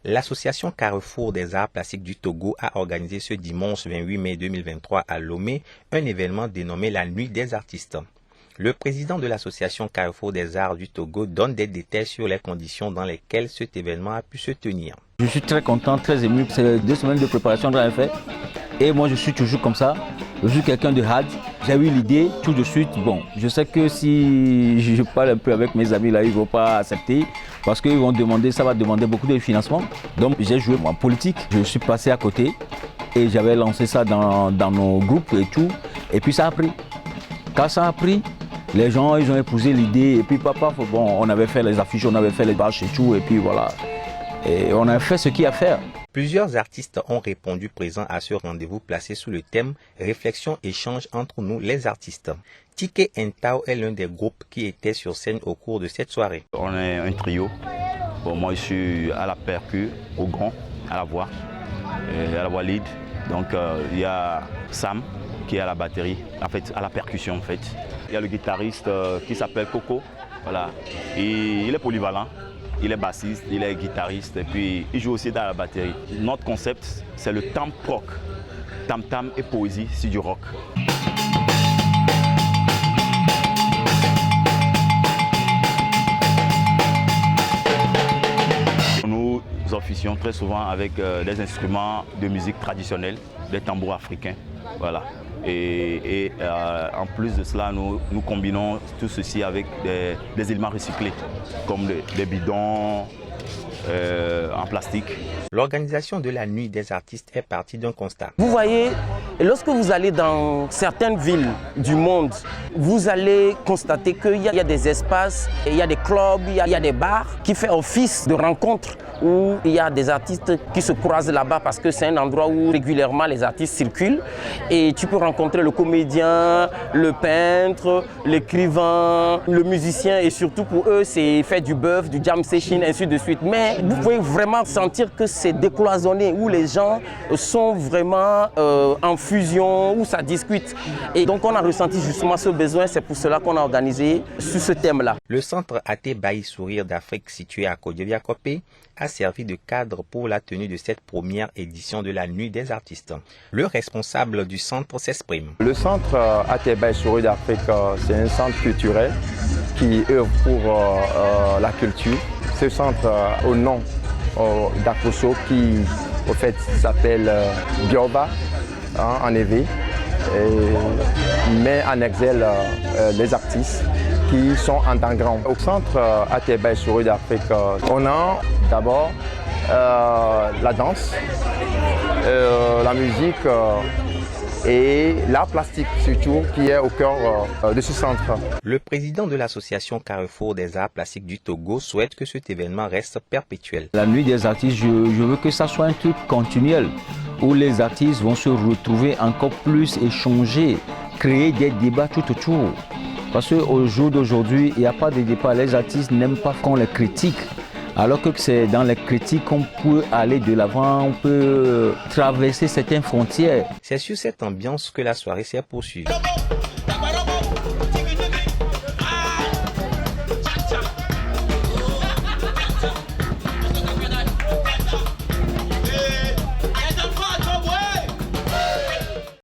L'association Carrefour des Arts Plastiques du Togo a organisé ce dimanche 28 mai 2023 à Lomé un événement dénommé la Nuit des Artistes. Le président de l'association Carrefour des Arts du Togo donne des détails sur les conditions dans lesquelles cet événement a pu se tenir. Je suis très content, très ému. C'est 2 semaines de préparation que j'avais fait. Et moi, je suis toujours comme ça. Je suis quelqu'un de hard. J'ai eu l'idée tout de suite. Bon, je sais que si je parle un peu avec mes amis là, ils ne vont pas accepter parce qu'ils vont demander, ça va demander beaucoup de financement. Donc, j'ai joué en politique. Je suis passé à côté et j'avais lancé ça dans nos groupes et tout. Et puis, ça a pris. Quand ça a pris, les gens, ils ont épousé l'idée. Et puis, papa, bon, on avait fait les affiches, on avait fait les bâches et tout. Et puis, voilà. Et on a fait ce qu'il y a à faire. Plusieurs artistes ont répondu présents à ce rendez-vous placé sous le thème « Réflexion, échange entre nous les artistes ». Tike Ntao est l'un des groupes qui était sur scène au cours de cette soirée. On est un trio. Bon, moi, je suis à la percu, au grand, à la voix lead. Donc, il y a Sam qui est à la batterie, en fait, à la percussion, en fait. Il y a le guitariste qui s'appelle Coco. Voilà. Et il est polyvalent. Il est bassiste, il est guitariste et puis il joue aussi dans la batterie. Notre concept, c'est le tam rock. Tam tam et poésie, c'est du rock. Nous officions très souvent avec des instruments de musique traditionnels, des tambours africains. Voilà. Et en plus de cela, nous combinons tout ceci avec des éléments recyclés, comme des bidons en plastique. L'organisation de la Nuit des Artistes est partie d'un constat. Vous voyez, lorsque vous allez dans certaines villes du monde, vous allez constater qu'il y a des espaces, il y a des clubs, il y a des bars qui font office de rencontre où il y a des artistes qui se croisent là-bas parce que c'est un endroit où régulièrement les artistes circulent et tu peux rencontrer le comédien, le peintre, l'écrivain, le musicien et surtout pour eux c'est faire du bœuf, du jam session, ainsi de suite. Mais vous pouvez vraiment sentir que c'est décloisonné où les gens sont vraiment en fusion, où ça discute. Et donc on a ressenti justement ce besoin, c'est pour cela qu'on a organisé sur ce thème-là. Le centre Até Baï Sourire d'Afrique situé à Kodiabiakopé a servi de cadre pour la tenue de cette première édition de la Nuit des Artistes. Le responsable du centre s'exprime. Le centre Até Baï Sourire d'Afrique, c'est un centre culturel qui œuvre pour la culture. Ce centre au nom d'Akoso qui au fait s'appelle Bioba en éveil et met en exil les artistes qui sont en temps grand. Au centre Até Baï Sourire d'Afrique, on a d'abord la danse, la musique et l'art plastique surtout qui est au cœur de ce centre. Le président de l'association Carrefour des Arts Plastiques du Togo souhaite que cet événement reste perpétuel. La Nuit des Artistes, je veux que ça soit un truc continuel où les artistes vont se retrouver encore plus, échanger, créer des débats tout autour. Parce qu'au jour d'aujourd'hui, il n'y a pas de débat. Les artistes n'aiment pas qu'on les critique. Alors que c'est dans les critiques qu'on peut aller de l'avant, on peut traverser certaines frontières. C'est sur cette ambiance que la soirée s'est poursuivie.